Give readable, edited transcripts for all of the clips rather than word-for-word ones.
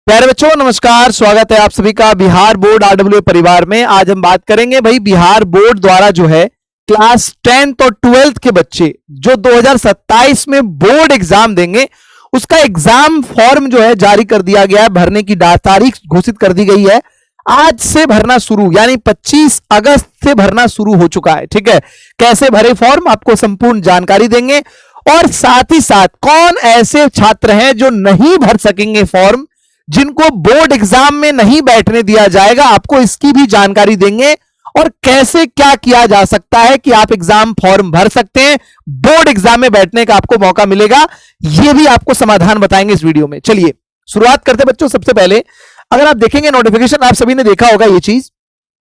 प्यारे बच्चों नमस्कार, स्वागत है आप सभी का बिहार बोर्ड आरडब्ल्यू परिवार में। आज हम बात करेंगे भाई बिहार बोर्ड द्वारा जो है क्लास 10th और 12th के बच्चे जो 2027 में बोर्ड एग्जाम देंगे उसका एग्जाम फॉर्म जो है जारी कर दिया गया है। भरने की तारीख घोषित कर दी गई है। आज से भरना शुरू, यानी 25 अगस्त से भरना शुरू हो चुका है। ठीक है, कैसे भरे फॉर्म आपको संपूर्ण जानकारी देंगे और साथ ही साथ कौन ऐसे छात्र हैं जो नहीं भर सकेंगे फॉर्म, जिनको बोर्ड एग्जाम में नहीं बैठने दिया जाएगा, आपको इसकी भी जानकारी देंगे और कैसे क्या किया जा सकता है कि आप एग्जाम फॉर्म भर सकते हैं, बोर्ड एग्जाम में बैठने का आपको मौका मिलेगा। यह भी आपको समाधान बताएंगे इस वीडियो में। चलिए शुरुआत करते बच्चों। सबसे पहले अगर आप देखेंगे नोटिफिकेशन, आप सभी ने देखा होगा ये चीज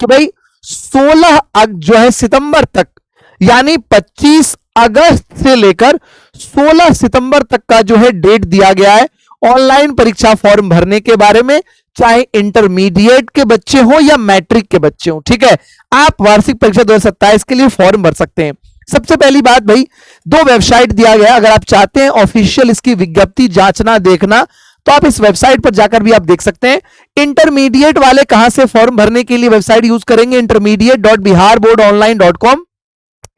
कि भाई 16 जो है सितंबर तक, यानी 25 अगस्त से लेकर 16 सितंबर तक का जो है डेट दिया गया है ऑनलाइन परीक्षा फॉर्म भरने के बारे में, चाहे इंटरमीडिएट के बच्चे हो या मैट्रिक के बच्चे हो। ठीक है, आप वार्षिक परीक्षा 2027 के लिए फॉर्म भर सकते हैं। सबसे पहली बात भाई, दो वेबसाइट दिया गया। अगर आप चाहते हैं ऑफिशियल इसकी विज्ञप्ति जांचना देखना तो आप इस वेबसाइट पर जाकर भी आप देख सकते हैं। इंटरमीडिएट वाले कहां से फॉर्म भरने के लिए वेबसाइट यूज करेंगे, intermediate.biharboardonline.com।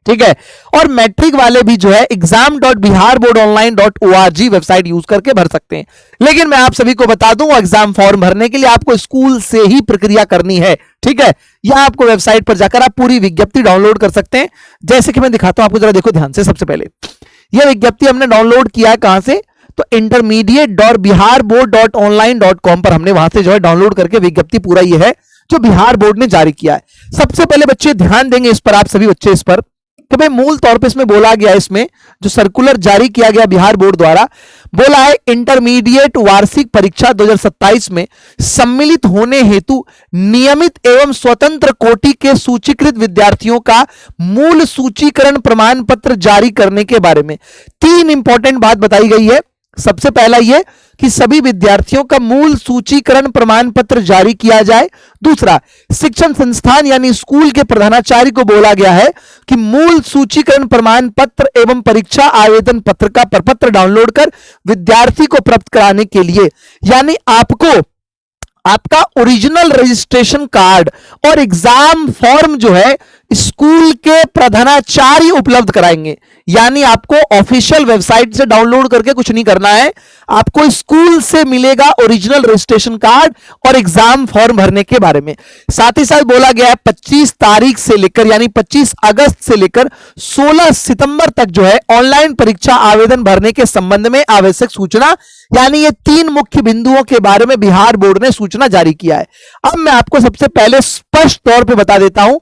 ठीक है, और मैट्रिक वाले भी जो है exam.biharboardonline.org वेबसाइट यूज करके भर सकते हैं। लेकिन मैं आप सभी को बता दूं, एग्जाम फॉर्म भरने के लिए आपको स्कूल से ही प्रक्रिया करनी है। ठीक है, यहां आपको वेबसाइट पर जाकर आप पूरी विज्ञप्ति डाउनलोड कर सकते हैं। जैसे कि मैं दिखाता हूं आपको, जरा देखो ध्यान से। सबसे पहले यह विज्ञप्ति हमने डाउनलोड किया है कहां से, तो intermediate.biharboard.online.com पर हमने वहां से जो है डाउनलोड करके विज्ञप्ति पूरा ये है जो बिहार बोर्ड ने जारी किया है। सबसे पहले बच्चे ध्यान देंगे इस पर, आप सभी बच्चे इस पर कि भाई मूल तौर पे इसमें बोला गया, इसमें जो सर्कुलर जारी किया गया बिहार बोर्ड द्वारा, बोला है इंटरमीडिएट वार्षिक परीक्षा 2027 में सम्मिलित होने हेतु नियमित एवं स्वतंत्र कोटि के सूचीकृत विद्यार्थियों का मूल सूचीकरण प्रमाण पत्र जारी करने के बारे में 3 इंपॉर्टेंट बात बताई गई है। सबसे पहला यह कि सभी विद्यार्थियों का मूल सूचीकरण प्रमाण पत्र जारी किया जाए। दूसरा, शिक्षण संस्थान यानी स्कूल के प्रधानाचार्य को बोला गया है कि मूल सूचीकरण प्रमाण पत्र एवं परीक्षा आवेदन पत्र का प्रपत्र डाउनलोड कर विद्यार्थी को प्राप्त कराने के लिए, यानी आपको आपका ओरिजिनल रजिस्ट्रेशन कार्ड और एग्जाम फॉर्म जो है स्कूल के प्रधानाचार्य उपलब्ध कराएंगे। यानी आपको ऑफिशियल वेबसाइट से डाउनलोड करके कुछ नहीं करना है, आपको स्कूल से मिलेगा ओरिजिनल रजिस्ट्रेशन कार्ड और एग्जाम फॉर्म भरने के बारे में। साथ ही साथ बोला गया है 25 तारीख से लेकर, यानी 25 अगस्त से लेकर 16 सितंबर तक जो है ऑनलाइन परीक्षा आवेदन भरने के संबंध में आवश्यक सूचना, यानी ये 3 मुख्य बिंदुओं के बारे में बिहार बोर्ड ने सूचना जारी किया है। अब मैं आपको सबसे पहले स्पष्ट तौर पर बता देता हूं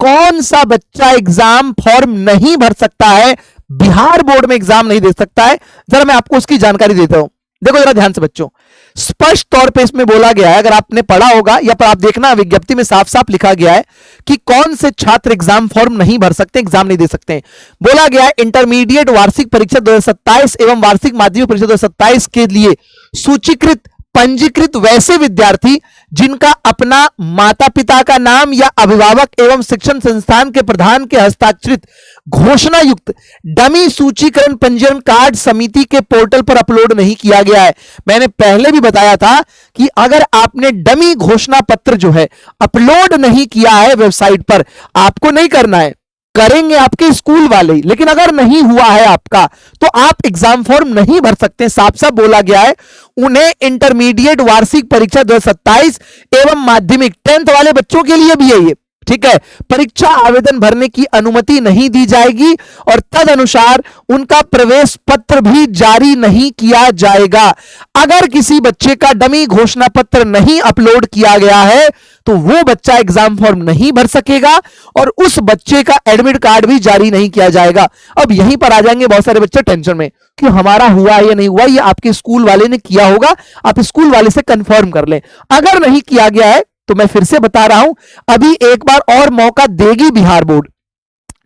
कौन सा बच्चा एग्जाम फॉर्म नहीं भर सकता है, बिहार बोर्ड में एग्जाम नहीं दे सकता है। जरा मैं आपको उसकी जानकारी देता हूं। देखो जरा ध्यान से बच्चों, स्पष्ट तौर पे इसमें बोला गया है, अगर आपने पढ़ा होगा या पर आप देखना विज्ञप्ति में साफ साफ लिखा गया है कि कौन से छात्र एग्जाम फॉर्म नहीं भर सकते, एग्जाम नहीं दे सकते। बोला गया है इंटरमीडिएट वार्षिक परीक्षा 2027 एवं वार्षिक माध्यमिक परीक्षा 2027 के लिए सूचीकृत पंजीकृत वैसे विद्यार्थी जिनका अपना माता पिता का नाम या अभिभावक एवं शिक्षण संस्थान के प्रधान के हस्ताक्षरित घोषणा युक्त डमी सूचीकरण पंजीकरण कार्ड समिति के पोर्टल पर अपलोड नहीं किया गया है। मैंने पहले भी बताया था कि अगर आपने डमी घोषणा पत्र जो है अपलोड नहीं किया है वेबसाइट पर, आपको नहीं करना है, करेंगे आपके स्कूल वाले, लेकिन अगर नहीं हुआ है आपका तो आप एग्जाम फॉर्म नहीं भर सकते। साफ साफ बोला गया है उन्हें इंटरमीडिएट वार्षिक परीक्षा 2027 एवं माध्यमिक 10th वाले बच्चों के लिए भी है ये। ठीक है, परीक्षा आवेदन भरने की अनुमति नहीं दी जाएगी और तदनुसार उनका प्रवेश पत्र भी जारी नहीं किया जाएगा। अगर किसी बच्चे का डमी घोषणा पत्र नहीं अपलोड किया गया है तो वो बच्चा एग्जाम फॉर्म नहीं भर सकेगा और उस बच्चे का एडमिट कार्ड भी जारी नहीं किया जाएगा। अब यहीं पर आ जाएंगे बहुत सारे बच्चे टेंशन में कि हमारा हुआ या नहीं हुआ, ये आपके स्कूल वाले ने किया होगा, आप स्कूल वाले से कंफर्म कर लें। अगर नहीं किया गया है तो मैं फिर से बता रहा हूं, अभी एक बार और मौका देगी बिहार बोर्ड।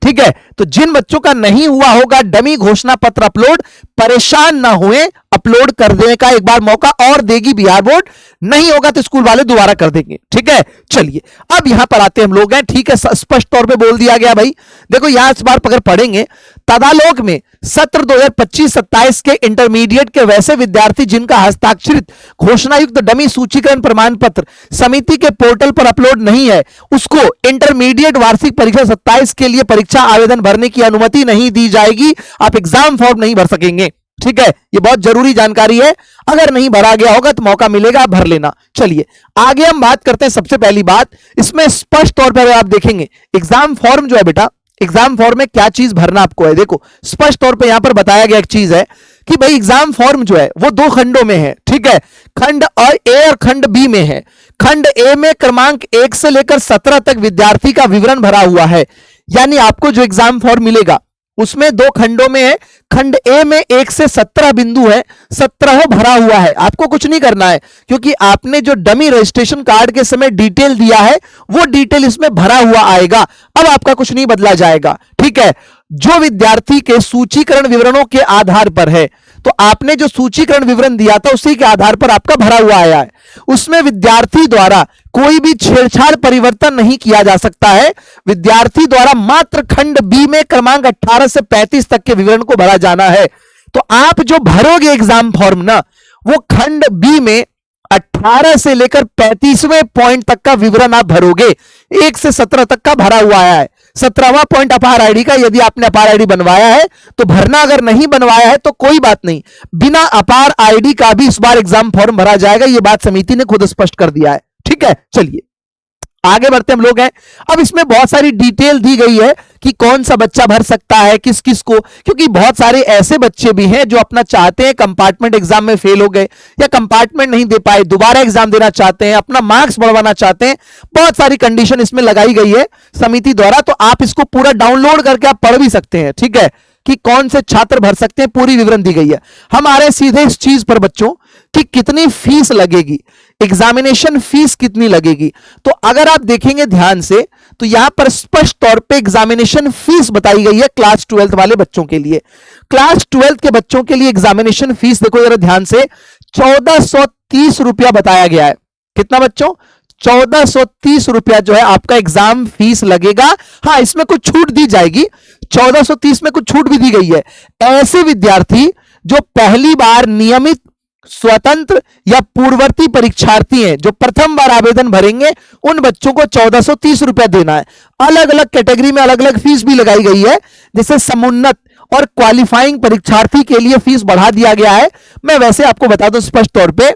ठीक है, तो जिन बच्चों का नहीं हुआ होगा डमी घोषणा पत्र अपलोड, परेशान ना हुए, अपलोड कर देने का एक बार मौका और देगी बिहार बोर्ड। नहीं होगा तो स्कूल वाले दोबारा कर देंगे। ठीक है, चलिए अब यहां पर आते हम लोग हैं। ठीक है, स्पष्ट तौर पे बोल दिया गया भाई। देखो यहां इस बार अगर पढ़ेंगे, तदालोक में सत्र 2025-27 के इंटरमीडिएट के वैसे विद्यार्थी जिनका हस्ताक्षरित घोषणायुक्त डमी सूचीकरण प्रमाण पत्र समिति के पोर्टल पर अपलोड नहीं है, उसको इंटरमीडिएट वार्षिक परीक्षा 27 के लिए परीक्षा आवेदन भरने की अनुमति नहीं दी जाएगी। आप एग्जाम फॉर्म नहीं भर सकेंगे। ठीक है, ये बहुत जरूरी जानकारी है। अगर नहीं भरा गया होगा तो मौका मिलेगा, आप भर लेना। चलिए आगे हम बात करते हैं। सबसे पहली बात, इसमें स्पष्ट तौर पर आप देखेंगे एग्जाम फॉर्म जो है बेटा, एग्जाम फॉर्म में क्या चीज भरना आपको है। देखो स्पष्ट तौर पे यहां पर बताया गया एक चीज है कि भाई एग्जाम फॉर्म जो है वो 2 खंडों में है। ठीक है, खंड ए और खंड बी में है। खंड ए में क्रमांक 1 से लेकर 17 तक विद्यार्थी का विवरण भरा हुआ है। यानी आपको जो एग्जाम फॉर्म मिलेगा उसमें 2 खंडों में है। खंड ए में 1 से 17 बिंदु है, 17 भरा हुआ है। आपको कुछ नहीं करना है क्योंकि आपने जो डमी रजिस्ट्रेशन कार्ड के समय डिटेल दिया है वो डिटेल इसमें भरा हुआ आएगा। अब आपका कुछ नहीं बदला जाएगा। ठीक है, जो विद्यार्थी के सूचीकरण विवरणों के आधार पर है, तो आपने जो सूचीकरण विवरण दिया था उसी के आधार पर आपका भरा हुआ आया है। उसमें विद्यार्थी द्वारा कोई भी छेड़छाड़ परिवर्तन नहीं किया जा सकता है। विद्यार्थी द्वारा मात्र खंड बी में क्रमांक 18 से 35 तक के विवरण को भरा जाना है। तो आप जो भरोगे एग्जाम फॉर्म ना, वो खंड बी में 18 से लेकर 35वें पॉइंट तक का विवरण आप भरोगे। 1 से 17 तक का भरा हुआ आया है। 17वां पॉइंट अपार आईडी का, यदि आपने अपार आईडी बनवाया है तो भरना, अगर नहीं बनवाया है तो कोई बात नहीं, बिना अपार आईडी का भी इस बार एग्जाम फॉर्म भरा जाएगा। यह बात समिति ने खुद स्पष्ट कर दिया है। ठीक है, चलिए आगे बढ़ते हम लोग हैं। अब इसमें बहुत सारी डिटेल दी गई है कि कौन सा बच्चा भर सकता है, किस किस को, क्योंकि बहुत सारे ऐसे बच्चे भी हैं जो अपना चाहते हैं, कंपार्टमेंट एग्जाम में फेल हो गए या कंपार्टमेंट नहीं दे पाए, दोबारा एग्जाम देना चाहते हैं, अपना मार्क्स बढ़वाना चाहते हैं। बहुत सारी कंडीशन इसमें लगाई गई है समिति द्वारा। तो आप इसको पूरा डाउनलोड करके आप पढ़ भी सकते हैं। ठीक है, कि कौन से छात्र भर सकते हैं, पूरी विवरण दी गई है। हम आ रहे हैं सीधे इस चीज पर बच्चों कि कितनी फीस लगेगी, एग्जामिनेशन फीस कितनी लगेगी। तो अगर आप देखेंगे ध्यान से तो यहां पर स्पष्ट तौर पे एग्जामिनेशन फीस बताई गई है क्लास 12th वाले बच्चों के लिए। क्लास 12th के बच्चों के लिए एग्जामिनेशन फीस देखो जरा ध्यान से, 1430 रुपया बताया गया है। कितना बच्चों? 1430 रुपया जो है आपका एग्जाम फीस लगेगा। हाँ, इसमें कुछ छूट दी जाएगी, 1430 में कुछ छूट भी दी गई है। ऐसे विद्यार्थी जो पहली बार नियमित, स्वतंत्र या पूर्ववर्ती परीक्षार्थी हैं, जो प्रथम बार आवेदन भरेंगे, उन बच्चों को 1430 रुपया देना है। अलग अलग कैटेगरी में अलग अलग फीस भी लगाई गई है। जैसे समुन्नत और क्वालिफाइंग परीक्षार्थी के लिए फीस बढ़ा दिया गया है। मैं वैसे आपको बता दूं स्पष्ट तौर पे,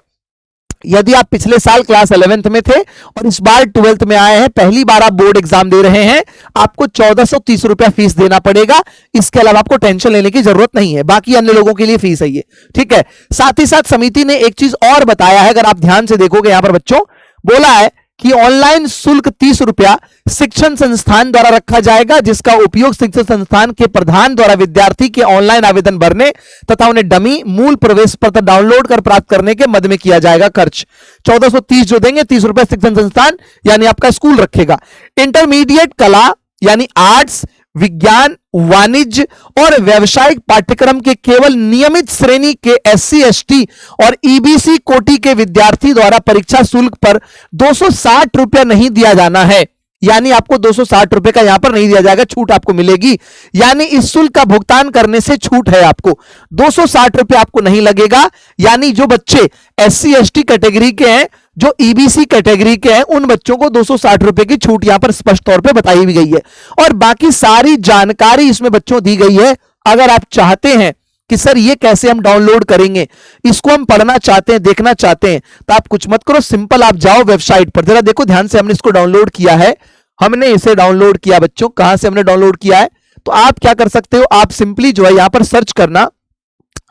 यदि आप पिछले साल क्लास 11th में थे और इस बार 12th में आए हैं, पहली बार आप बोर्ड एग्जाम दे रहे हैं, आपको 1430 रुपया फीस देना पड़ेगा। इसके अलावा आपको टेंशन लेने की जरूरत नहीं है, बाकी अन्य लोगों के लिए फीस है ये। ठीक है, साथ ही साथ समिति ने एक चीज और बताया है, अगर आप ध्यान से देखोगे यहां पर बच्चों, बोला है कि ऑनलाइन शुल्क 30 रुपया शिक्षण संस्थान द्वारा रखा जाएगा, जिसका उपयोग शिक्षण संस्थान के प्रधान द्वारा विद्यार्थी के ऑनलाइन आवेदन भरने तथा उन्हें डमी मूल प्रवेश पत्र डाउनलोड कर प्राप्त करने के मद में किया जाएगा खर्च। 1430 जो देंगे, 30 रुपए शिक्षण संस्थान यानी आपका स्कूल रखेगा। इंटरमीडिएट कला यानी आर्ट्स, विज्ञान, वाणिज्य और व्यावसायिक पाठ्यक्रम के केवल नियमित श्रेणी के SC ST और EBC कोटि के विद्यार्थी द्वारा परीक्षा शुल्क पर 260 रुपया नहीं दिया जाना है। यानी आपको 260 रुपए का यहां पर नहीं दिया जाएगा, छूट आपको मिलेगी। यानी इस शुल्क का भुगतान करने से छूट है, आपको 260 रुपए आपको नहीं लगेगा। यानी जो बच्चे SC ST कैटेगरी के हैं, जो EBC कैटेगरी के हैं, उन बच्चों को 260 रुपए की छूट यहां पर स्पष्ट तौर पे बताई भी गई है। और बाकी सारी जानकारी इसमें बच्चों दी गई है। अगर आप चाहते हैं कि सर ये कैसे हम डाउनलोड करेंगे, इसको हम पढ़ना चाहते हैं, देखना चाहते हैं, तो आप कुछ मत करो, सिंपल आप जाओ वेबसाइट पर। जरा देखो ध्यान से, हमने इसको डाउनलोड किया है, हमने इसे डाउनलोड किया बच्चों। कहां से हमने डाउनलोड किया है? तो आप क्या कर सकते हो, आप सिंपली जो है यहां पर सर्च करना,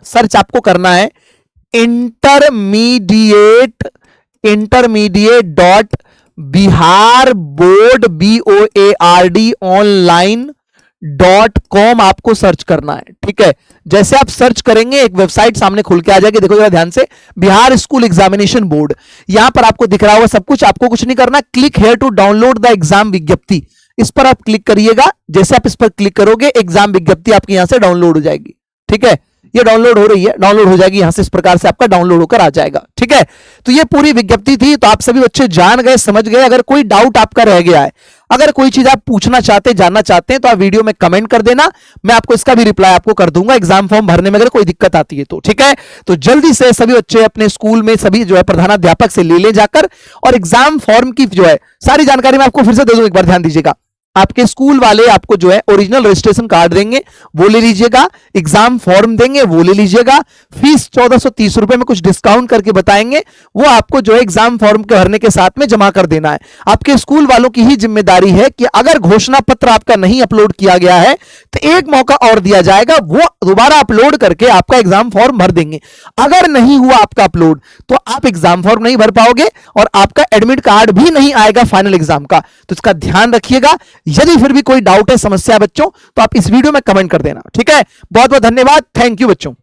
सर्च आपको करना है intermediate .Bihar board BOARD online.com आपको सर्च करना है। ठीक है, जैसे आप सर्च करेंगे एक वेबसाइट सामने खुल के आ जाएगी। देखो जरा ध्यान से, बिहार स्कूल एग्जामिनेशन बोर्ड, यहां पर आपको दिख रहा होगा सब कुछ। आपको कुछ नहीं करना, click here to download the exam विज्ञप्ति, इस पर आप क्लिक करिएगा। जैसे आप इस पर क्लिक करोगे, एग्जाम विज्ञप्ति आपके यहां से डाउनलोड हो जाएगी। ठीक है, ये डाउनलोड हो रही है, डाउनलोड हो जाएगी यहां से, इस प्रकार से आपका डाउनलोड होकर आ जाएगा। ठीक है, तो ये पूरी विज्ञप्ति थी। तो आप सभी बच्चे जान गए, समझ गए। अगर कोई डाउट आपका रह गया है, अगर कोई चीज आप पूछना चाहते, जानना चाहते हैं, तो आप वीडियो में कमेंट कर देना, मैं आपको इसका भी रिप्लाई आपको कर दूंगा एग्जाम फॉर्म भरने में अगर कोई दिक्कत आती है तो। ठीक है, तो जल्दी से सभी बच्चे अपने स्कूल में सभी जो है प्रधानाध्यापक से ले जाकर, और एग्जाम फॉर्म की जो है सारी जानकारी मैं आपको फिर से दे दूं, एक बार ध्यान दीजिएगा। आपके स्कूल वाले आपको जो है ओरिजिनल रजिस्ट्रेशन कार्ड देंगे, वो ले लीजिएगा, एग्जाम फॉर्म देंगे, वो ले लीजिएगा, फीस 1430 रुपए में कुछ डिस्काउंट करके बताएंगे, वो आपको जो है एग्जाम फॉर्म के भरने के साथ में जमा कर देना है। आपके स्कूल वालों की ही जिम्मेदारी है कि अगर घोषणा पत्र आपका नहीं अपलोड किया गया है तो एक मौका और दिया जाएगा, वो दोबारा अपलोड करके आपका एग्जाम फॉर्म भर देंगे। अगर नहीं हुआ आपका अपलोड तो आप एग्जाम फॉर्म नहीं भर पाओगे और आपका एडमिट कार्ड भी नहीं आएगा फाइनल एग्जाम का, तो इसका ध्यान रखिएगा। यदि फिर भी कोई डाउट है, समस्या है बच्चों, तो आप इस वीडियो में कमेंट कर देना। ठीक है, बहुत बहुत धन्यवाद, थैंक यू बच्चों।